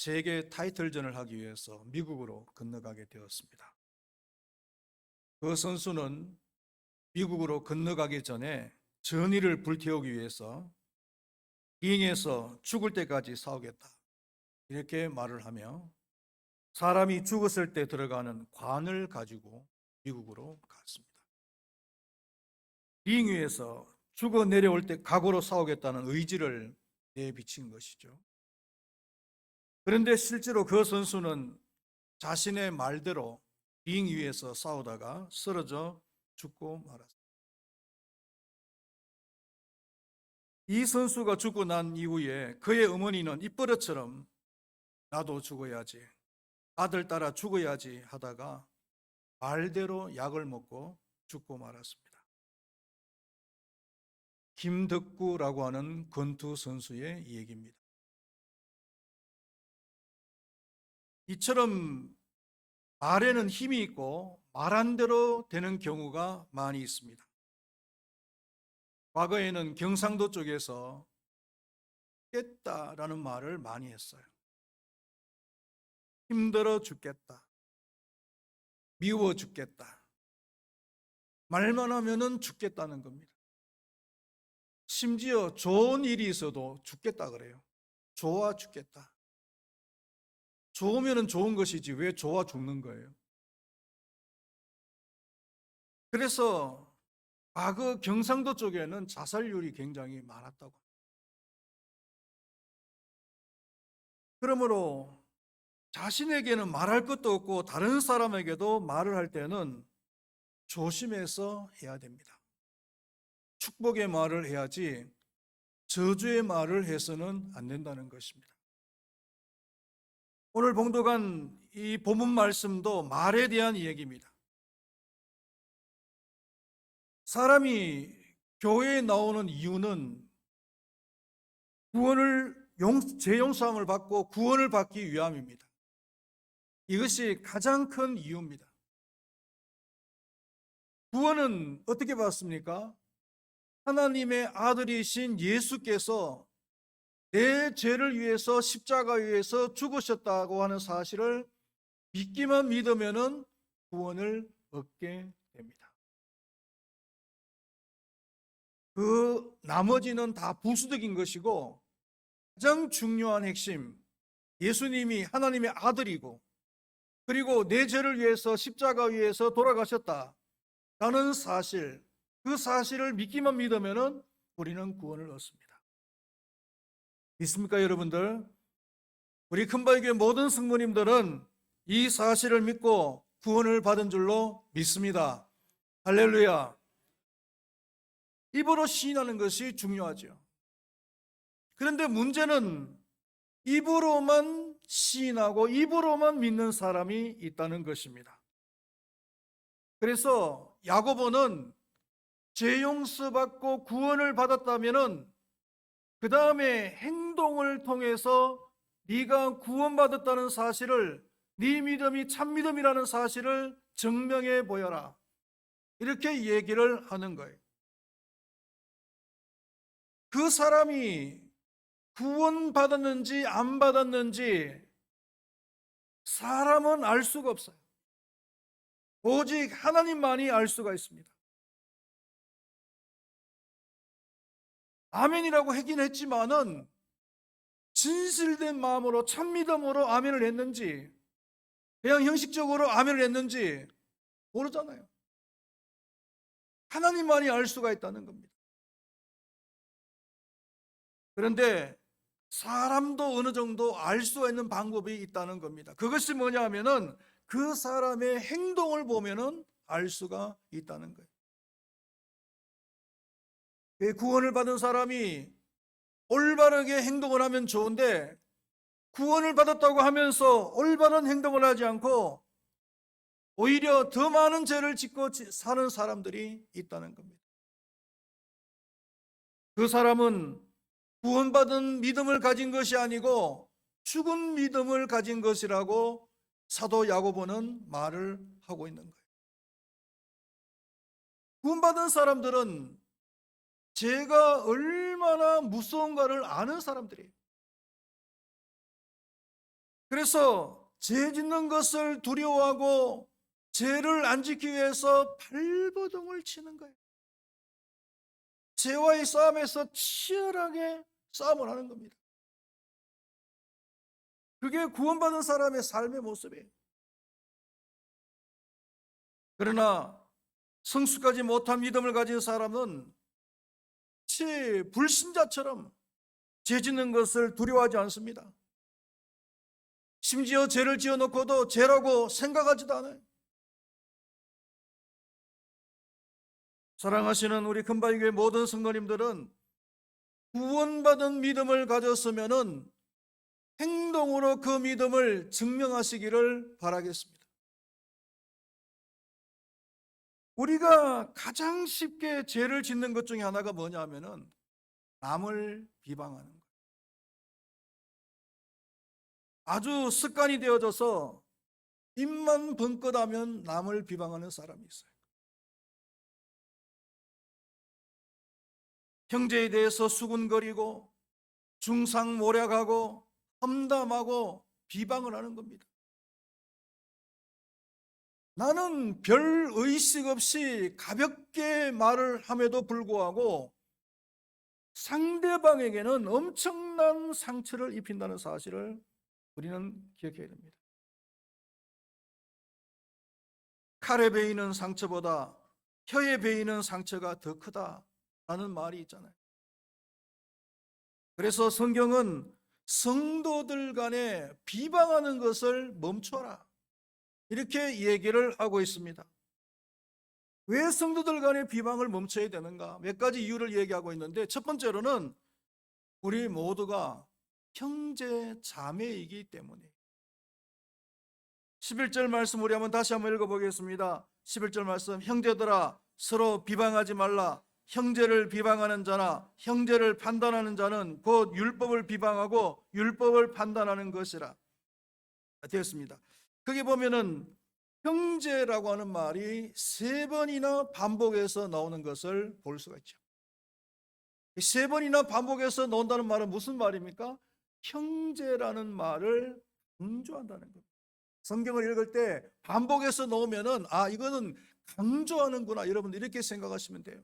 세계 타이틀전을 하기 위해서 미국으로 건너가게 되었습니다. 그 선수는 미국으로 건너가기 전에 전의를 불태우기 위해서 링에서 죽을 때까지 싸우겠다 이렇게 말을 하며 사람이 죽었을 때 들어가는 관을 가지고 미국으로 갔습니다. 링 위에서 죽어 내려올 때 각오로 싸우겠다는 의지를 내비친 것이죠. 그런데 실제로 그 선수는 자신의 말대로 링 위에서 싸우다가 쓰러져 죽고 말았습니다. 이 선수가 죽고 난 이후에 그의 어머니는 입버릇처럼 나도 죽어야지, 아들 따라 죽어야지 하다가 말대로 약을 먹고 죽고 말았습니다. 김덕구라고 하는 권투 선수의 얘기입니다. 이처럼 말에는 힘이 있고 말한 대로 되는 경우가 많이 있습니다. 과거에는 경상도 쪽에서 죽겠다라는 말을 많이 했어요. 힘들어 죽겠다, 미워 죽겠다, 말만 하면은 죽겠다는 겁니다. 심지어 좋은 일이 있어도 죽겠다 그래요. 좋아 죽겠다. 좋으면 좋은 것이지 왜 좋아 죽는 거예요? 그래서 과거 경상도 쪽에는 자살률이 굉장히 많았다고. 그러므로 자신에게는 말할 것도 없고 다른 사람에게도 말을 할 때는 조심해서 해야 됩니다. 축복의 말을 해야지 저주의 말을 해서는 안 된다는 것입니다. 오늘 봉독한 이 본문 말씀도 말에 대한 이야기입니다. 사람이 교회에 나오는 이유는 재용서함을 받고 구원을 받기 위함입니다. 이것이 가장 큰 이유입니다. 구원은 어떻게 받습니까? 하나님의 아들이신 예수께서 내 죄를 위해서 십자가 위에서 죽으셨다고 하는 사실을 믿기만 믿으면은 구원을 얻게 됩니다. 그 나머지는 다 부수적인 것이고 가장 중요한 핵심, 예수님이 하나님의 아들이고 그리고 내 죄를 위해서 십자가 위에서 돌아가셨다라는 사실, 그 사실을 믿기만 믿으면은 우리는 구원을 얻습니다. 믿습니까, 여러분들? 우리 큰바위교회 모든 성도님들은 이 사실을 믿고 구원을 받은 줄로 믿습니다. 할렐루야. 입으로 시인하는 것이 중요하죠. 그런데 문제는 입으로만 시인하고 입으로만 믿는 사람이 있다는 것입니다. 그래서 야고보는 죄 용서받고 구원을 받았다면은 그 다음에 행동을 통해서 네가 구원받았다는 사실을, 네 믿음이 참 믿음이라는 사실을 증명해 보여라, 이렇게 얘기를 하는 거예요. 그 사람이 구원받았는지 안 받았는지 사람은 알 수가 없어요. 오직 하나님만이 알 수가 있습니다. 아멘이라고 하긴 했지만은 진실된 마음으로 참 믿음으로 아멘을 했는지 그냥 형식적으로 아멘을 했는지 모르잖아요. 하나님만이 알 수가 있다는 겁니다. 그런데 사람도 어느 정도 알 수가 있는 방법이 있다는 겁니다. 그것이 뭐냐 하면은 그 사람의 행동을 보면은 알 수가 있다는 거예요. 구원을 받은 사람이 올바르게 행동을 하면 좋은데 구원을 받았다고 하면서 올바른 행동을 하지 않고 오히려 더 많은 죄를 짓고 사는 사람들이 있다는 겁니다. 그 사람은 구원받은 믿음을 가진 것이 아니고 죽은 믿음을 가진 것이라고 사도 야고보는 말을 하고 있는 거예요. 구원받은 사람들은 죄가 얼마나 무서운가를 아는 사람들이에요. 그래서 죄 짓는 것을 두려워하고 죄를 안 지키기 위해서 발버둥을 치는 거예요. 죄와의 싸움에서 치열하게 싸움을 하는 겁니다. 그게 구원받은 사람의 삶의 모습이에요. 그러나 성숙하지 못한 믿음을 가진 사람은 마치 불신자처럼 죄 짓는 것을 두려워하지 않습니다. 심지어 죄를 지어놓고도 죄라고 생각하지도 않아요. 사랑하시는 우리 금바위교회 모든 성도님들은 구원받은 믿음을 가졌으면은 행동으로 그 믿음을 증명하시기를 바라겠습니다. 우리가 가장 쉽게 죄를 짓는 것 중에 하나가 뭐냐 하면은 남을 비방하는 거예요. 아주 습관이 되어져서 입만 번긋하면 남을 비방하는 사람이 있어요. 형제에 대해서 수군거리고 중상모략하고 험담하고 비방을 하는 겁니다. 나는 별 의식 없이 가볍게 말을 함에도 불구하고 상대방에게는 엄청난 상처를 입힌다는 사실을 우리는 기억해야 됩니다. 칼에 베이는 상처보다 혀에 베이는 상처가 더 크다라는 말이 있잖아요. 그래서 성경은 성도들 간에 비방하는 것을 멈춰라, 이렇게 얘기를 하고 있습니다. 왜 성도들 간의 비방을 멈춰야 되는가? 몇 가지 이유를 얘기하고 있는데, 첫 번째로는 우리 모두가 형제 자매이기 때문에. 11절 말씀 우리 다시 한번 읽어보겠습니다. 11절 말씀, 형제들아 서로 비방하지 말라. 형제를 비방하는 자나 형제를 판단하는 자는 곧 율법을 비방하고 율법을 판단하는 것이라. 되었습니다. 거기 보면은 형제라고 하는 말이 3번이나 반복해서 나오는 것을 볼 수가 있죠. 3번이나 반복해서 나온다는 말은 무슨 말입니까? 형제라는 말을 강조한다는 겁니다. 성경을 읽을 때 반복해서 나오면은 이거는 강조하는구나, 여러분 이렇게 생각하시면 돼요.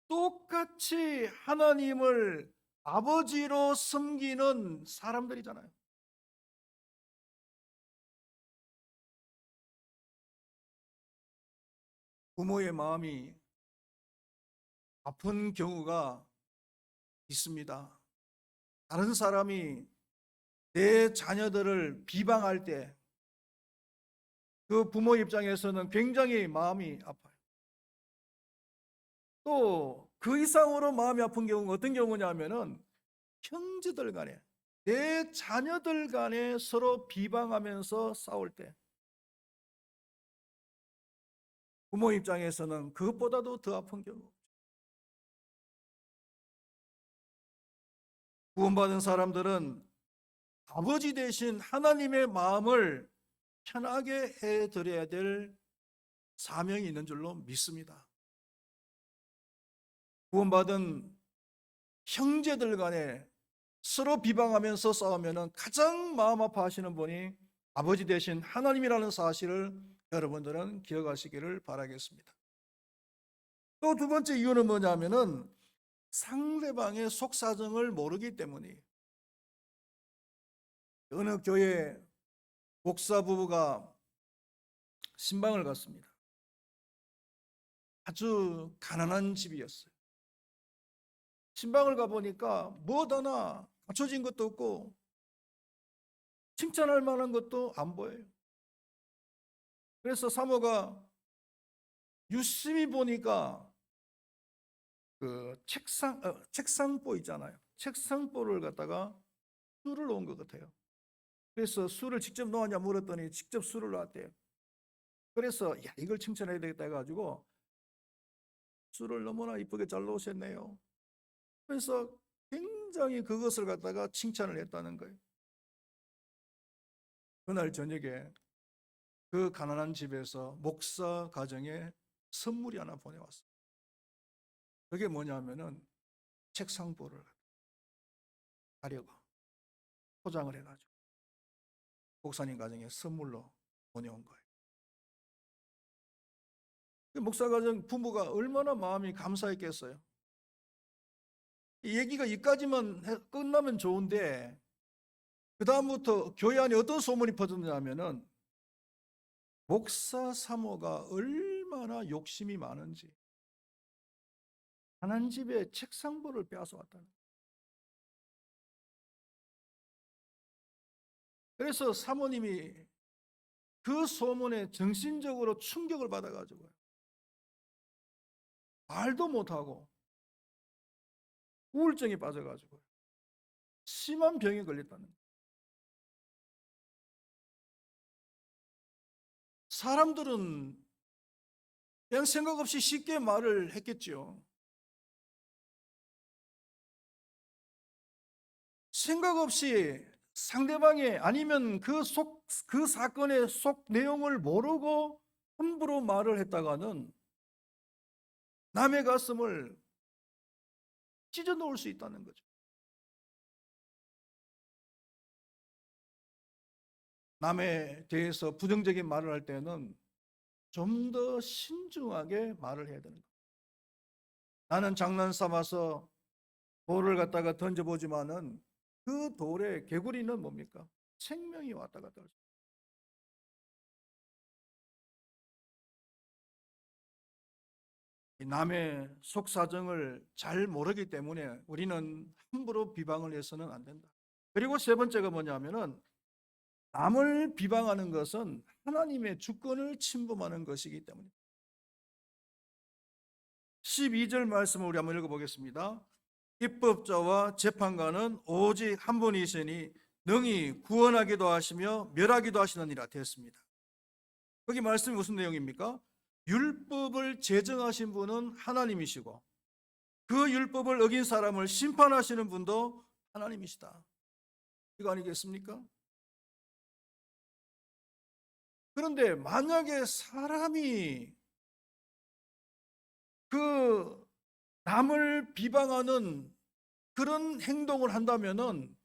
똑같이 하나님을 아버지로 섬기는 사람들이잖아요. 부모의 마음이 아픈 경우가 있습니다. 다른 사람이 내 자녀들을 비방할 때 그 부모 입장에서는 굉장히 마음이 아파요. 또 그 이상으로 마음이 아픈 경우가 어떤 경우냐면은 형제들 간에, 내 자녀들 간에 서로 비방하면서 싸울 때 부모 입장에서는 그것보다도 더 아픈 경우. 구원받은 사람들은 아버지 대신 하나님의 마음을 편하게 해드려야 될 사명이 있는 줄로 믿습니다. 구원받은 형제들 간에 서로 비방하면서 싸우면 가장 마음 아파하시는 분이 아버지 대신 하나님이라는 사실을 여러분들은 기억하시기를 바라겠습니다. 또 두 번째 이유는 뭐냐면은 상대방의 속사정을 모르기 때문이에요. 어느 교회 목사 부부가 신방을 갔습니다. 아주 가난한 집이었어요. 신방을 가보니까 뭐 하나 갖춰진 것도 없고 칭찬할 만한 것도 안 보여요. 그래서 사모가 유심히 보니까 그 책상보 있잖아요. 책상보를 갖다가 술을 놓은 것 같아요. 그래서 술을 직접 놓았냐 물었더니 직접 술을 놨대요. 그래서 이걸 칭찬해야 되겠다 해가지고 술을 너무나 이쁘게 잘 놓으셨네요. 그래서 굉장히 그것을 갖다가 칭찬을 했다는 거예요. 그날 저녁에 그 가난한 집에서 목사 가정에 선물이 하나 보내왔어요. 그게 뭐냐면은 책상보를. 하려고 포장을 해가지고 목사님 가정에 선물로 보내온 거예요. 목사 가정 부모가 얼마나 마음이 감사했겠어요. 이 얘기가 여기까지만 끝나면 좋은데 그 다음부터 교회 안에 어떤 소문이 퍼졌냐면은 목사 사모가 얼마나 욕심이 많은지 하나님집에 책상보를 빼앗아 왔다는 거예요. 그래서 사모님이 그 소문에 정신적으로 충격을 받아가지고 말도 못하고 우울증에 빠져가지고 심한 병에 걸렸다는 거예요. 사람들은 그냥 생각 없이 쉽게 말을 했겠죠. 생각 없이 상대방의 아니면 그 사건의 속 내용을 모르고 함부로 말을 했다가는 남의 가슴을 찢어 놓을 수 있다는 거죠. 남에 대해서 부정적인 말을 할 때는 좀 더 신중하게 말을 해야 되는 거예요. 나는 장난 삼아서 돌을 갖다가 던져보지만은 그 돌에 개구리는 뭡니까? 생명이 왔다 갔다 할 수 있어요. 남의 속사정을 잘 모르기 때문에 우리는 함부로 비방을 해서는 안 된다. 그리고 세 번째가 뭐냐면은 남을 비방하는 것은 하나님의 주권을 침범하는 것이기 때문에 12절 말씀을 우리 한번 읽어보겠습니다. 입법자와 재판관은 오직 한 분이시니 능히 구원하기도 하시며 멸하기도 하시느니라 되었습니다. 거기 말씀이 무슨 내용입니까? 율법을 제정하신 분은 하나님이시고 그 율법을 어긴 사람을 심판하시는 분도 하나님이시다. 이거 아니겠습니까? 그런데 만약에 사람이 그 남을 비방하는 그런 행동을 한다면은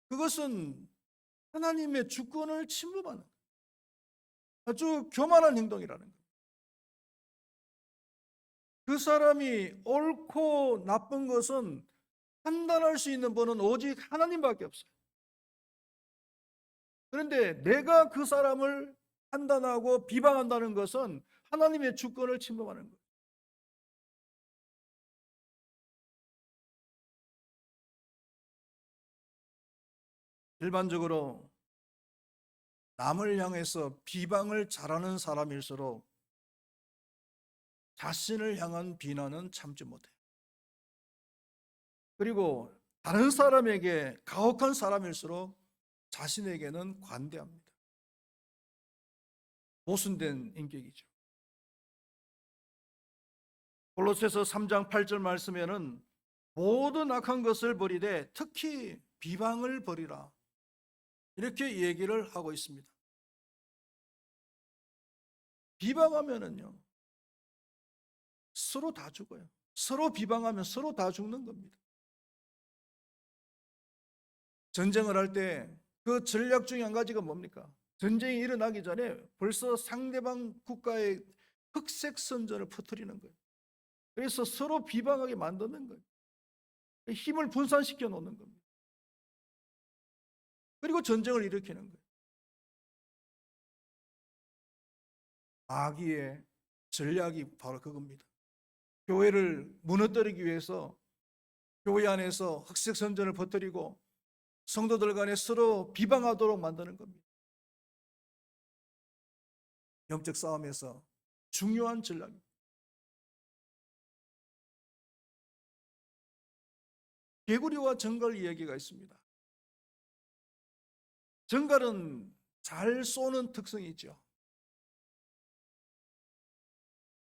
그것은 하나님의 주권을 침범하는 아주 교만한 행동이라는 거예요. 그 사람이 옳고 나쁜 것은 판단할 수 있는 분은 오직 하나님밖에 없어요. 그런데 내가 그 사람을 판단하고 비방한다는 것은 하나님의 주권을 침범하는 거예요. 일반적으로 남을 향해서 비방을 잘하는 사람일수록 자신을 향한 비난은 참지 못해요. 그리고 다른 사람에게 가혹한 사람일수록 자신에게는 관대합니다. 모순된 인격이죠. 골로새서 3장 8절 말씀에는 모든 악한 것을 버리되 특히 비방을 버리라. 이렇게 얘기를 하고 있습니다. 비방하면은요, 서로 다 죽어요. 서로 비방하면 서로 다 죽는 겁니다. 전쟁을 할 때 그 전략 중에 한 가지가 뭡니까? 전쟁이 일어나기 전에 벌써 상대방 국가의 흑색 선전을 퍼뜨리는 거예요. 그래서 서로 비방하게 만드는 거예요. 힘을 분산시켜 놓는 겁니다. 그리고 전쟁을 일으키는 거예요. 마귀의 전략이 바로 그겁니다. 교회를 무너뜨리기 위해서 교회 안에서 흑색 선전을 퍼뜨리고 성도들 간에 서로 비방하도록 만드는 겁니다. 영적 싸움에서 중요한 전략입니다. 개구리와 정갈 이야기가 있습니다. 정갈은 잘 쏘는 특성이 있죠.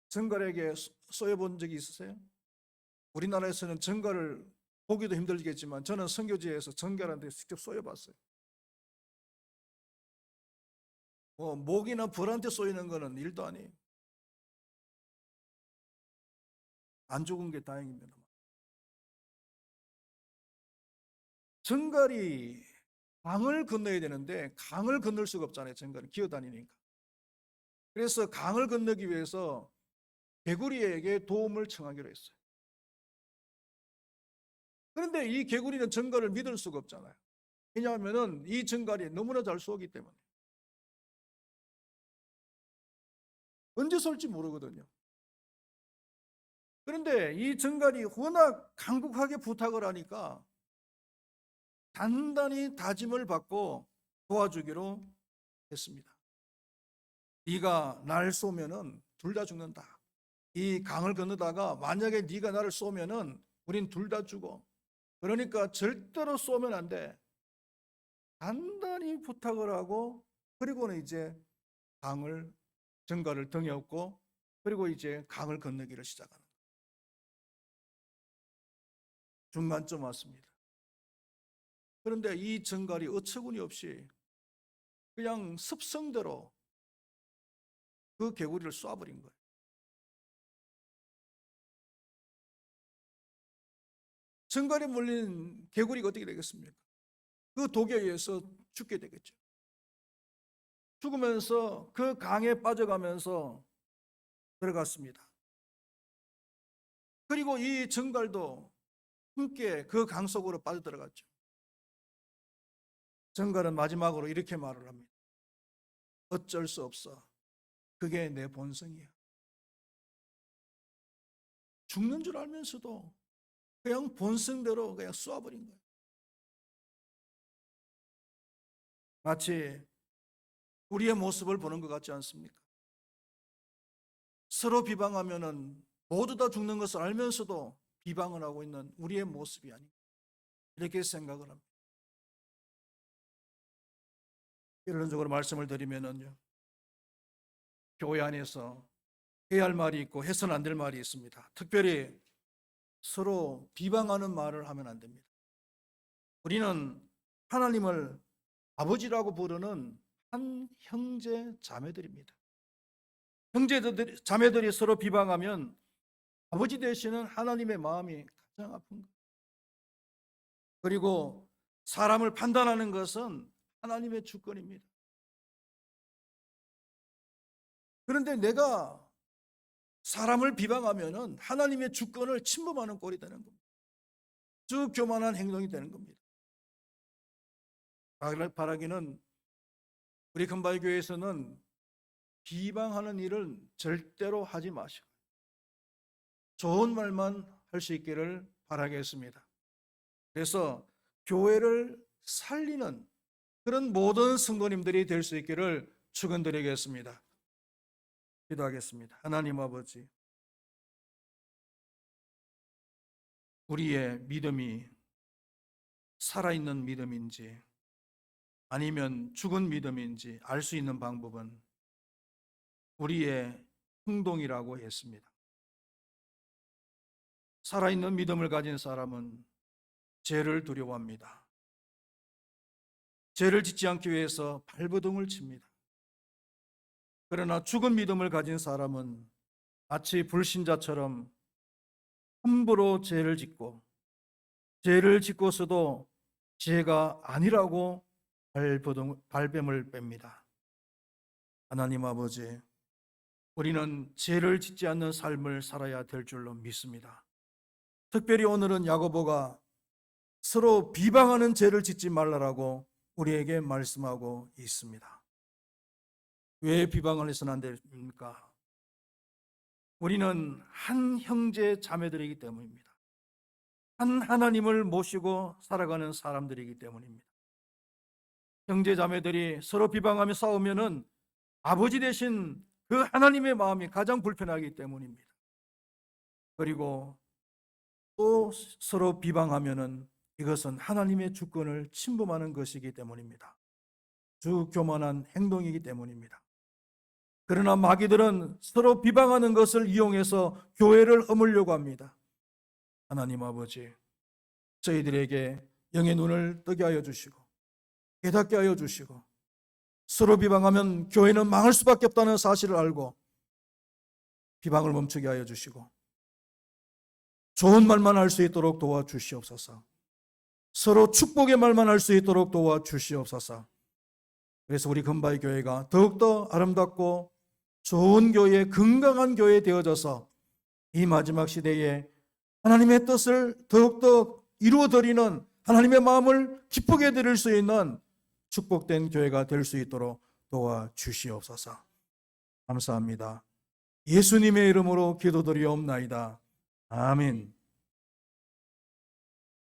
정갈에게 쏘여본 적이 있으세요? 우리나라에서는 정갈을 보기도 힘들겠지만 저는 선교지에서 정갈한테 직접 쏘여봤어요. 목이나 벌한테 쏘이는 거는 일도 아니에요. 안 죽은 게 다행입니다. 정갈이 강을 건너야 되는데 강을 건널 수가 없잖아요. 정갈은 기어다니니까. 그래서 강을 건너기 위해서 개구리에게 도움을 청하기로 했어요. 그런데 이 개구리는 정갈을 믿을 수가 없잖아요. 왜냐하면 이 정갈이 너무나 잘 쏘기 때문에. 언제 쏠지 모르거든요. 그런데 이 정갈이 워낙 간곡하게 부탁을 하니까 단단히 다짐을 받고 도와주기로 했습니다. 네가 날 쏘면은 둘 다 죽는다. 이 강을 건너다가 만약에 네가 나를 쏘면은 우린 둘 다 죽어. 그러니까 절대로 쏘면 안 돼. 단단히 부탁을 하고 그리고는 이제 정갈을 등에 업고 그리고 이제 강을 건너기를 시작하는 거예요. 중간쯤 왔습니다. 그런데 이 정갈이 어처구니 없이 그냥 습성대로 그 개구리를 쏴버린 거예요. 정갈에 물린 개구리가 어떻게 되겠습니까? 그 독에 의해서 죽게 되겠죠. 죽으면서 그 강에 빠져가면서 들어갔습니다. 그리고 이 정갈도 함께 그 강 속으로 빠져들어갔죠. 정갈은 마지막으로 이렇게 말을 합니다. 어쩔 수 없어. 그게 내 본성이야. 죽는 줄 알면서도 그냥 본성대로 그냥 쏘아버린 거예요. 마치 우리의 모습을 보는 것 같지 않습니까? 서로 비방하면은 모두 다 죽는 것을 알면서도 비방을 하고 있는 우리의 모습이 아닌가 이렇게 생각을 합니다. 결론적으로 말씀을 드리면은요, 교회 안에서 해야 할 말이 있고 해서는 안 될 말이 있습니다. 특별히 서로 비방하는 말을 하면 안 됩니다. 우리는 하나님을 아버지라고 부르는 한 형제 자매들입니다. 형제들 자매들이 서로 비방하면 아버지 되시는 하나님의 마음이 가장 아픈 거예요. 그리고 사람을 판단하는 것은 하나님의 주권입니다. 그런데 내가 사람을 비방하면은 하나님의 주권을 침범하는 꼴이 되는 겁니다. 쭉 교만한 행동이 되는 겁니다. 바라기는 우리 금발교회에서는 비방하는 일을 절대로 하지 마시고 좋은 말만 할 수 있기를 바라겠습니다. 그래서 교회를 살리는 그런 모든 성도님들이 될 수 있기를 축원드리겠습니다. 기도하겠습니다. 하나님 아버지, 우리의 믿음이 살아있는 믿음인지 아니면 죽은 믿음인지 알 수 있는 방법은 우리의 행동이라고 했습니다. 살아있는 믿음을 가진 사람은 죄를 두려워합니다. 죄를 짓지 않기 위해서 발버둥을 칩니다. 그러나 죽은 믿음을 가진 사람은 마치 불신자처럼 함부로 죄를 짓고 죄를 짓고서도 죄가 아니라고 발뺌을 뺍니다. 하나님 아버지, 우리는 죄를 짓지 않는 삶을 살아야 될 줄로 믿습니다. 특별히 오늘은 야고보가 서로 비방하는 죄를 짓지 말라라고 우리에게 말씀하고 있습니다. 왜 비방을 해서는 안 됩니까? 우리는 한 형제 자매들이기 때문입니다. 한 하나님을 모시고 살아가는 사람들이기 때문입니다. 형제 자매들이 서로 비방하며 싸우면은 아버지 되신 그 하나님의 마음이 가장 불편하기 때문입니다. 그리고 또 서로 비방하면은 이것은 하나님의 주권을 침범하는 것이기 때문입니다. 주 교만한 행동이기 때문입니다. 그러나 마귀들은 서로 비방하는 것을 이용해서 교회를 허물려고 합니다. 하나님 아버지, 저희들에게 영의 눈을 뜨게 하여 주시고 깨닫게 하여 주시고 서로 비방하면 교회는 망할 수밖에 없다는 사실을 알고 비방을 멈추게 하여 주시고 좋은 말만 할 수 있도록 도와주시옵소서. 서로 축복의 말만 할 수 있도록 도와주시옵소서. 그래서 우리 금바위 교회가 더욱더 아름답고 좋은 교회, 건강한 교회 되어져서 이 마지막 시대에 하나님의 뜻을 더욱더 이루어드리는, 하나님의 마음을 기쁘게 드릴 수 있는 축복된 교회가 될 수 있도록 도와주시옵소서. 감사합니다. 예수님의 이름으로 기도드리옵나이다. 아멘.